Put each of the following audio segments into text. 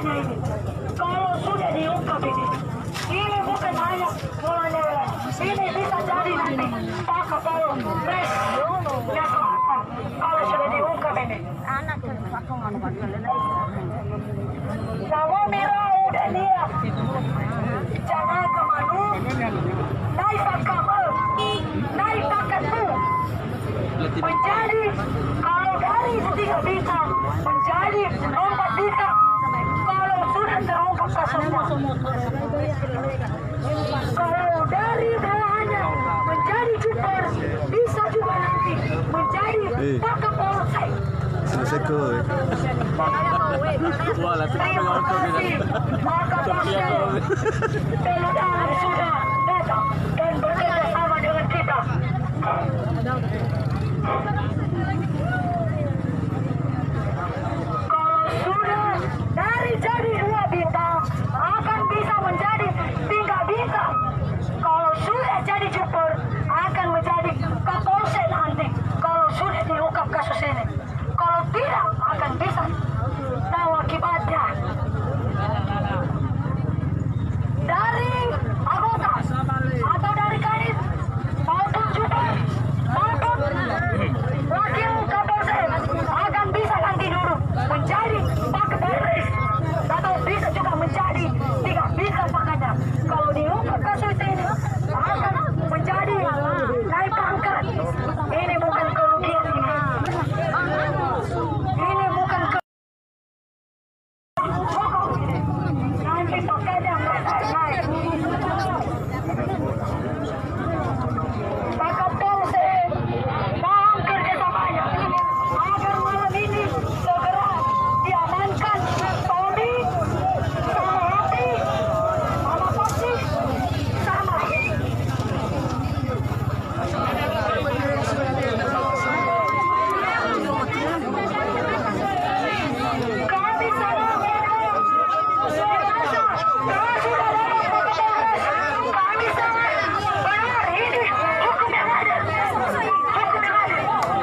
masalahnya ini. Kalau sudah diungkap ini bukan hanya mulanya, ini bisa jadi nanti Pak Kapolres ya kalau sudah diungkap ini. Namun Mira udah lihat jangan kemana naik kamal naik pakatmu menjadi kalau dari 3 bintang menjadi 4 bintang kalau sudah terungkap kasusnya. Kalau dari bawahannya menjadi super bisa juga nanti menjadi Pak Kapolsek. Sekoi. Terima kasih Pak Kapolsek. Peludang sudah datang dan bekerja sama dengan kita. Kalau sudah dari jadi 2 bintang akan bisa menjadi 3 bintang. Kalau sudah jadi super akan menjadi Kapolsek nanti. Kalau sudah diungkap kasus ini. Kalau tidak akan bisa tahu akibatnya. Dari anggota atau dari kadis maupun super maupun wakil Kapolsek akan bisa nanti dulu menjadi Pak Kapolres atau bisa juga menjadi 3 bintang makanya. Kalau diungkap kasus ini akan menjadi naik pangkat. Ini bukan kerugian ini. Ini bukan nanti pakainya naik. Pak Kapolsek mohon kerjasamanya agar malam ini segera diamankan Tommy sama Hati sama Pasti sama kami salah kami sangat benar ini hukum yang ada hukum yang ada hukum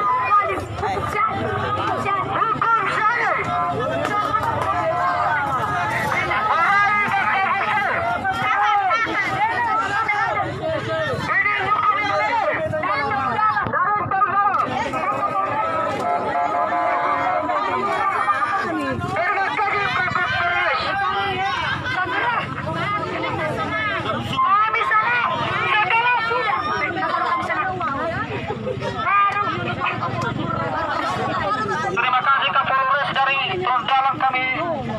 Terima kasih Kapolres dari Trontalang kami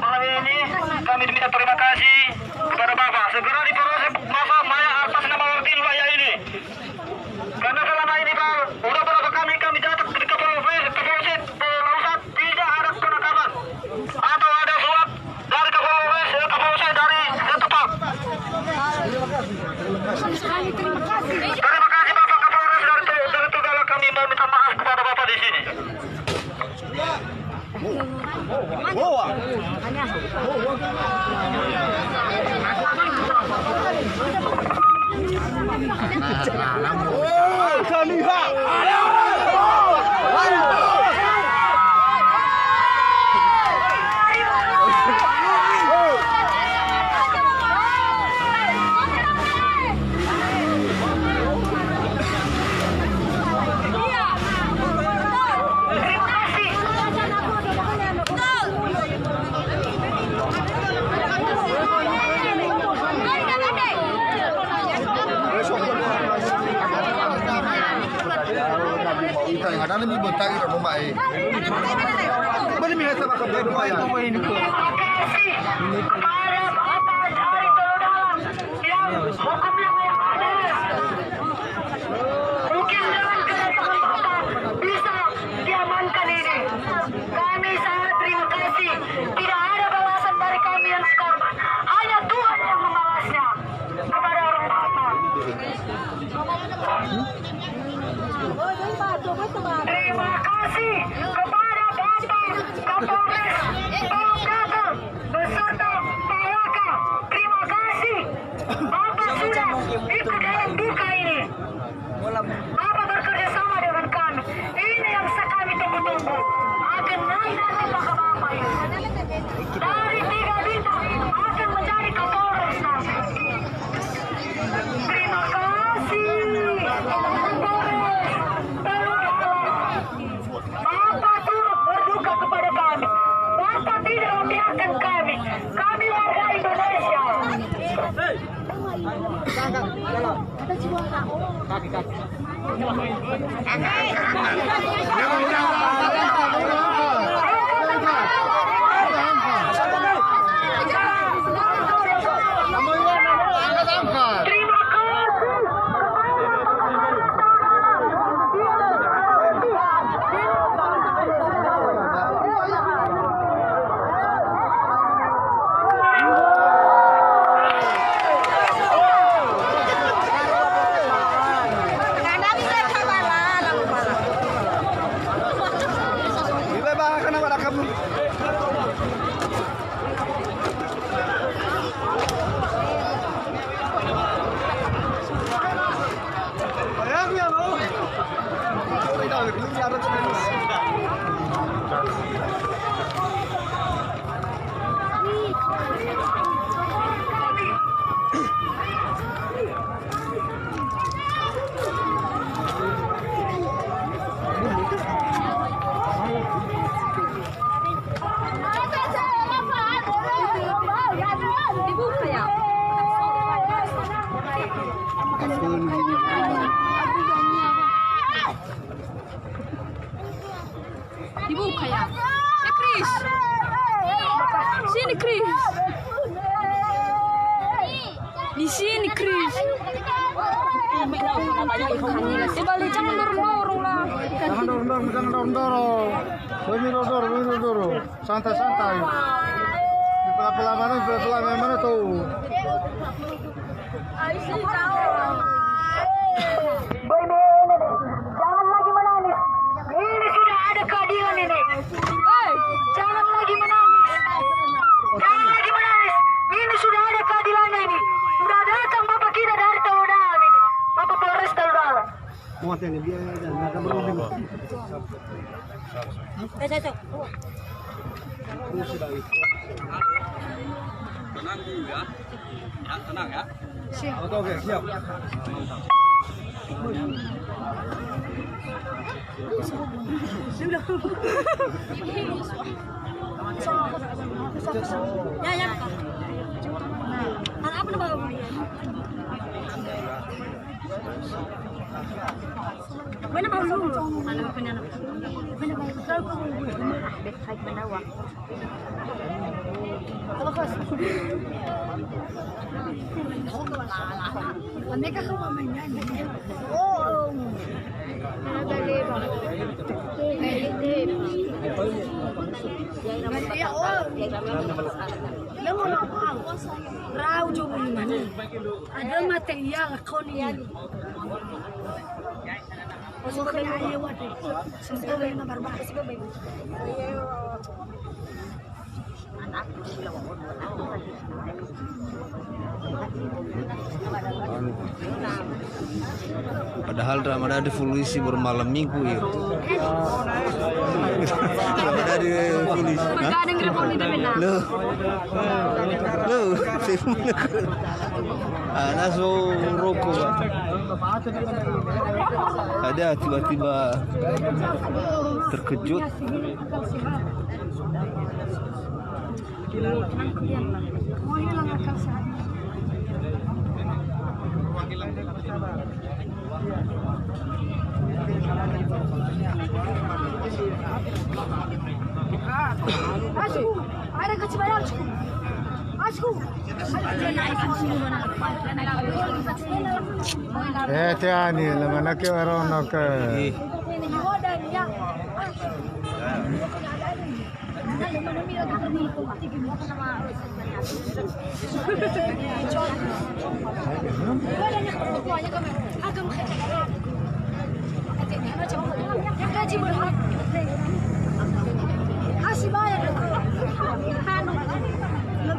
malam ini. Kami minta terima kasih kepada Bapak. Segera diproses Bapak Maya atas nama Wartin Waya ini. Karena selama ini Pak, udah berapa kami datang ke Kapolsek Lausat tidak ada penangkapan atau ada surat dari Kapolsek dari setempat. Terima kasih Bapak Kapolres dari Trontalang kami meminta maaf kepada Bapak di sini. Yang ada lebih bentar itu rumah ini. Mana minat sama kabar rumah ya? Terima kasih kepada Bapak dari Trontalang yang hukumnya yang ada. Mungkin dengan kedatangan Bapak bisa diamankan ini. Kami sangat terima kasih. Tidak ada balasan dari kami yang korban. Hanya Tuhan yang membalasnya kepada orang Bapak. Terima kasih kepada Bapak Kapolres Pamungkas beserta Pak Waka. Terima kasih Bapak sudah menyelamatkan kami. Kami warga Indonesia. Dibuka ya. Chris. Sini Chris. Di sini Chris. Balik jangan dorong-dorong lah. Jangan dorong. Ini dorong. Santai. Pelan-pelan mana tuh? Jangan lagi menangis. Ini sudah ada keadilan ini. Jangan lagi menangis. Ini sudah ada keadilannya ini. Sudah datang bapak kita dari Tarudalam ini. Bapak Polres Tarudalam. Muat ini dia jangan berunding. Tenang dulu ya. Tenang ya. Oke, siap. Ya. Anak apa nama? Mana baru? Mana penyanyi? Mana baru? Baik menawa. Mereka kan mamanya. Oh. Raw jo mana? Ada material kau ni. Masuk ke dalam lewat. Sampai mana berbahas ke baby. Padahal Ramadan di polisi bermalam minggu ya. Ramadan di polisi. Begadang repot di mana? Lo. Anak so rokok. Ada tiba-tiba terkejut. Mau hilang akal sehat. Asku, ada kecebayan asku. Tiani, lemana ke orang nak.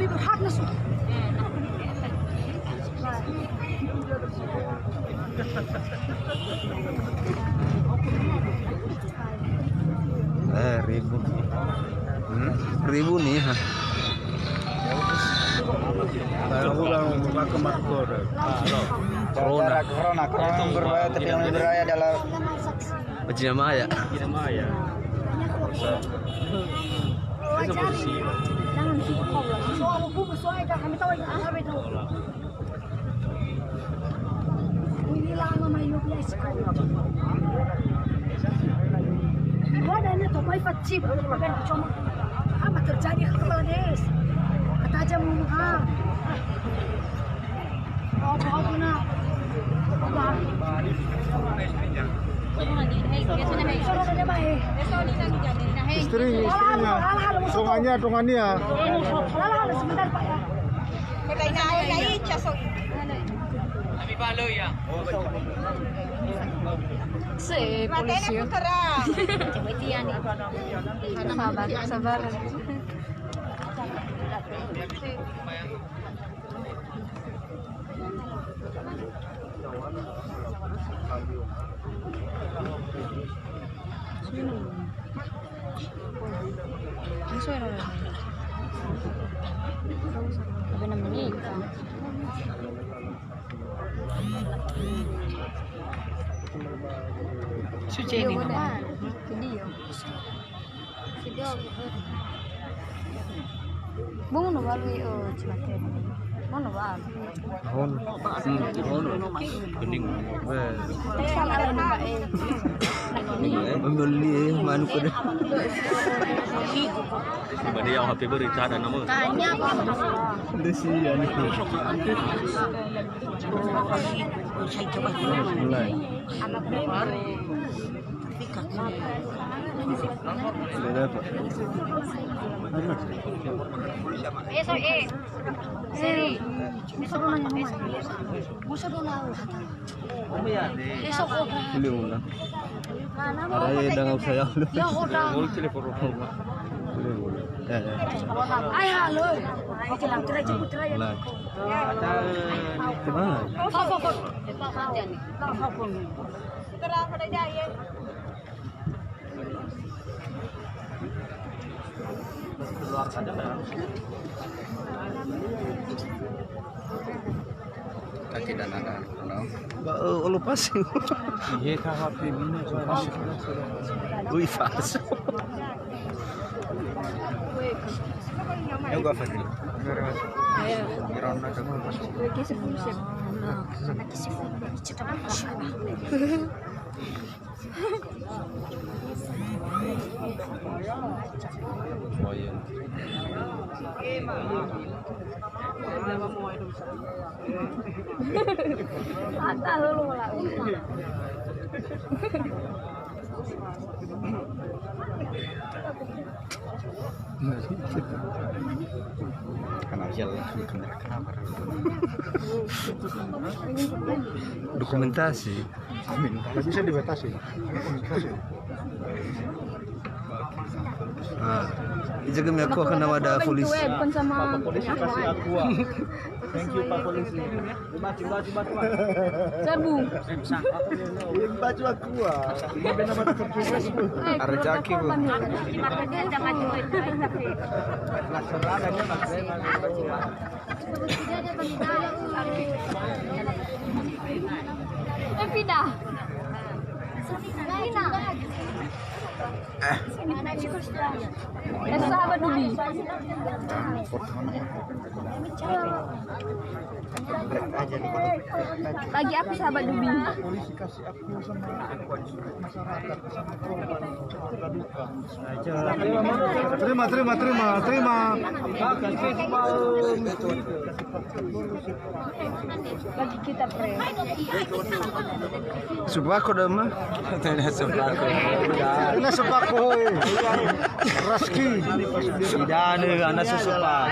lebih berhak nasuh. Ribu. Ribu nih. Saya ulang buka kemakmur. Corona berbahaya tapi yang lebih berbahaya adalah Bajina Maya. Jangan soal hukum sesuai kan kami tahu yang apa itu. Inilah mama hidup ya sekolah. Badannya tuh baik facip, bukan cuma apa terjadi kalau des. Kata aja muha. Apa nak? Istrinya. Tungannya. Sebentar Pak ya. Si polisi. Sabar. Suci ini. Bungo no balu chimate. Mono ba. Hon. Bening. Membeli manu ko dah. Ba dia HP berita dan nama. Tanya kok. Desian itu. Mulai. Sudah dapat. Siri. Beli ulang. Araya dangaw saya. Ya udah. Telepon rumah. Beli ulang. Ay halo. Oke lang, try jemput try. Lah. Kemana? Kaki dan ada. Lepas. Iya kah HP ini pas. Wih, pas. Ayo gak Fadil. Kirana kamu pas. Ata lu lah. Karena jalan kenapa? Dokumentasi. Amin. Tapi bisa dibatasi. Ah, ijaga mi ako kana ada polisi. Bukan sama Polisi kasih aku. Thank you Pak Polisi. Baju. Sabu. Baju aku. Ini benar benar kerja. Arjaki bu. Pindah. Sahabat Dubi. Lagi aku sahabat Dubi. Polisi kasih aku sama masyarakat sama korban duka. Terima. Bagi kita pre. Subako dah mah. Ini sebako. Raski. Tidak ada anak susupa.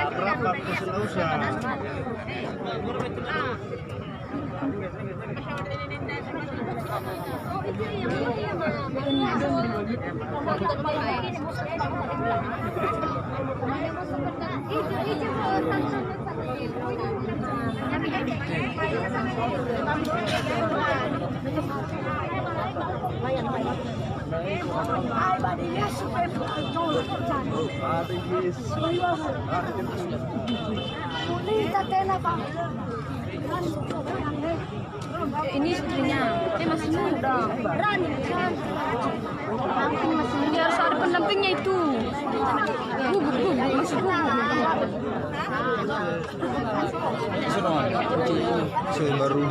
Ini istrinya, masih muda. Berani kan? Masih harus ada pendampingnya itu. Gugup, masih gugup. Soy baru.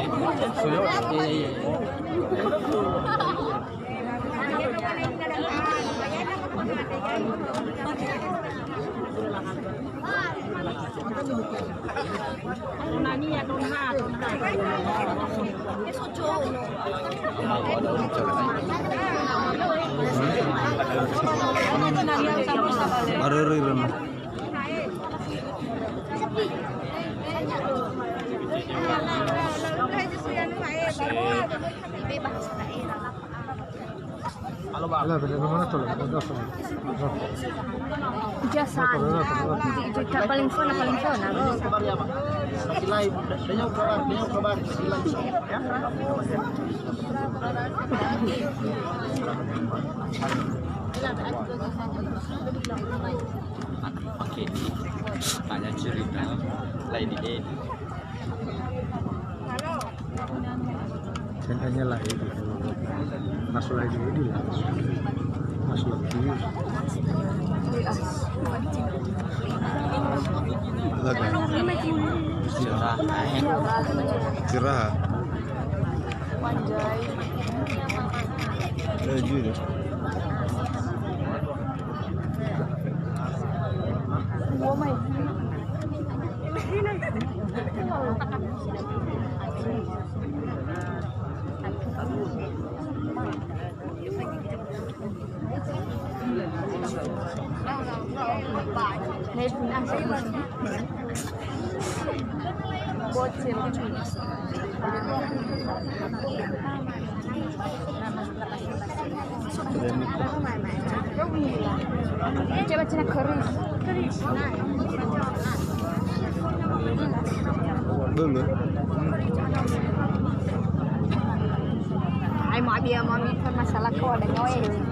Iya. Ada riran. Ala bener mana tuh? Jasan. Itu paling phone. Oke, tanya cerita lain ini. Dan hanya lah itu. Masuk lagi ini lah. Masuk lagi. Cerah. Jujur. Coba cina keris. Belum. Ay, mau dia mau masalah kau ada nyawa.